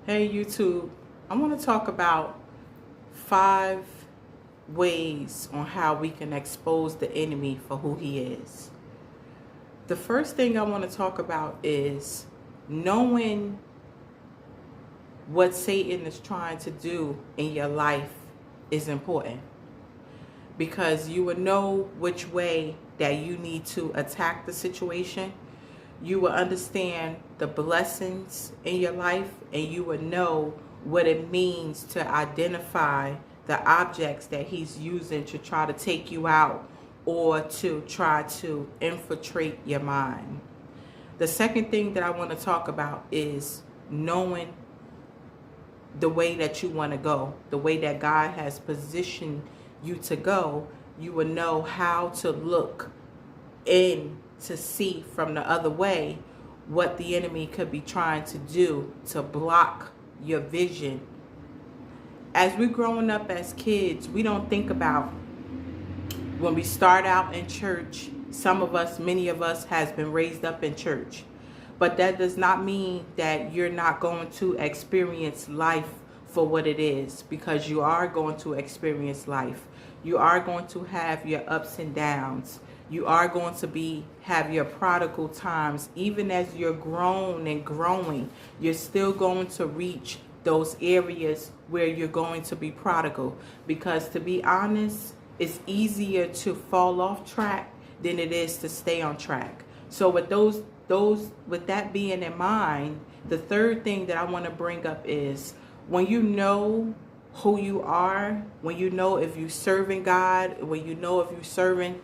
Hey YouTube, I want to talk about 5 ways on how we can expose the enemy for who he is. The first thing I want to talk about is knowing what Satan is trying to do in your life is important, because you will know which way that you need to attack the situation. You will understand the blessings in your life, and you will know what it means to identify the objects that he's using to try to take you out or to try to infiltrate your mind. The second thing that I want to talk about is knowing the way that you want to go, the way that God has positioned you to go. You will know how to look in to see from the other way what the enemy could be trying to do to block your vision. As we're growing up as kids, we don't think about when we start out in church. Some of us, many of us, has been raised up in church, but that does not mean that you're not going to experience life for what it is, because you are going to experience life. You are going to have your ups and downs. You are going to have your prodigal times. Even as you're grown and growing, you're still going to reach those areas where you're going to be prodigal. Because to be honest, it's easier to fall off track than it is to stay on track. So with that being in mind, the third thing that I want to bring up is when you know who you are, when you know if you're serving God, when you know if you're serving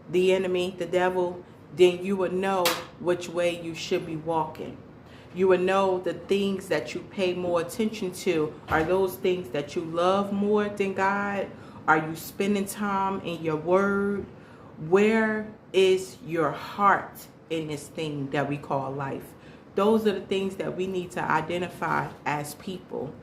the enemy, the devil, then you will know which way you should be walking. You will know the things that you pay more attention to. Are those things that you love more than God? Are you spending time in your word? Where is your heart in this thing that we call life? Those are the things that we need to identify as people.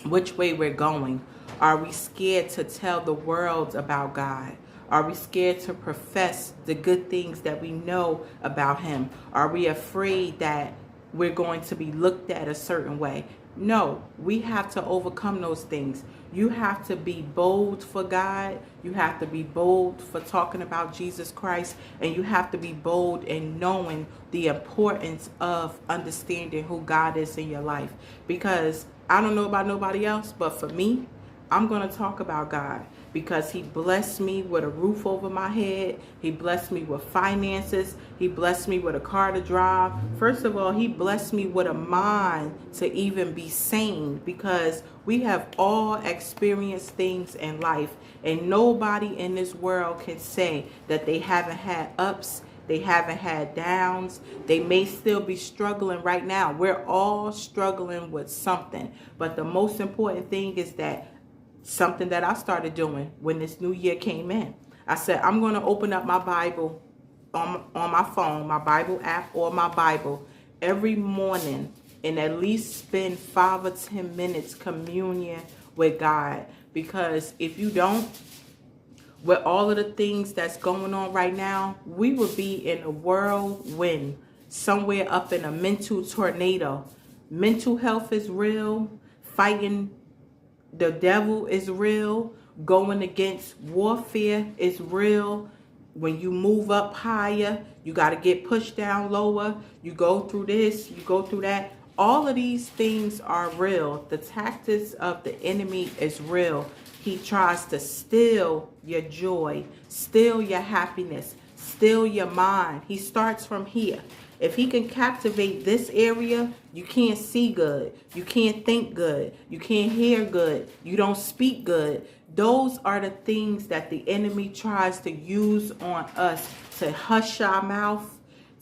Which way we're going. Are we scared to tell the world about God? Are we scared to profess the good things that we know about him? Are we afraid that we're going to be looked at a certain way? No, we have to overcome those things. You have to be bold for God. You have to be bold for talking about Jesus Christ. And you have to be bold in knowing the importance of understanding who God is in your life. Because I don't know about nobody else, but for me, I'm going to talk about God, because he blessed me with a roof over my head. He blessed me with finances. He blessed me with a car to drive. First of all, he blessed me with a mind to even be sane, because we have all experienced things in life, and nobody in this world can say that they haven't had ups. They haven't had downs. They may still be struggling right now. We're all struggling with something. But the most important thing is that something that I started doing when this new year came in. I said, I'm going to open up my Bible on my phone, my Bible app, or my Bible every morning, and at least spend 5 or 10 minutes communion with God. Because if you don't, with all of the things that's going on right now, we would be in a whirlwind, somewhere up in a mental tornado. Mental health is real. Fighting the devil is real. Going against warfare is real. When you move up higher, you got to get pushed down lower. You go through this, you go through that. All of these things are real. The tactics of the enemy is real. He tries to steal your joy, steal your happiness, steal your mind. He starts from here. If he can captivate this area, you can't see good. You can't think good. You can't hear good. You don't speak good. Those are the things that the enemy tries to use on us, to hush our mouth,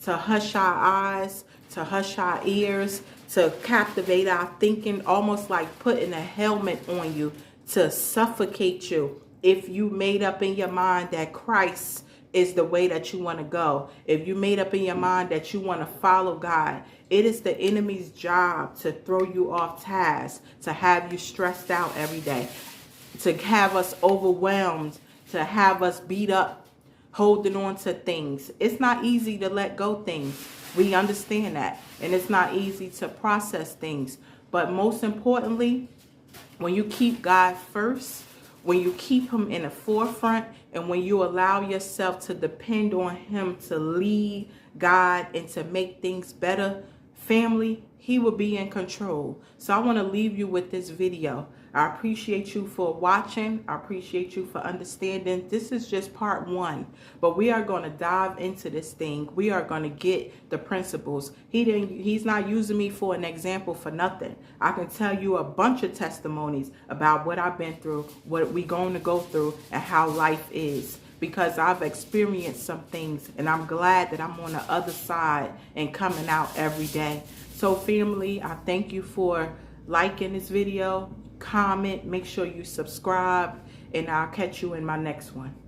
to hush our eyes, to hush our ears, to captivate our thinking, almost like putting a helmet on you to suffocate you. If you made up in your mind that Christ is the way that you want to go, if you made up in your mind that you want to follow God, it is the enemy's job to throw you off task, to have you stressed out every day, to have us overwhelmed, to have us beat up, holding on to things. It's not easy to let go things. We understand that. And it's not easy to process things. But most importantly, when you keep God first, when you keep him in the forefront, and when you allow yourself to depend on him to lead, guide, and to make things better, family, he will be in control. So I want to leave you with this video. I appreciate you for watching. I appreciate you for understanding. This is just part 1, but we are going to dive into this thing. We are going to get the principles. He's not using me for an example for nothing. I can tell you a bunch of testimonies about what I've been through, what we're going to go through, and how life is, because I've experienced some things, and I'm glad that I'm on the other side and coming out every day. So family, I thank you for liking this video, comment, make sure you subscribe, and I'll catch you in my next one.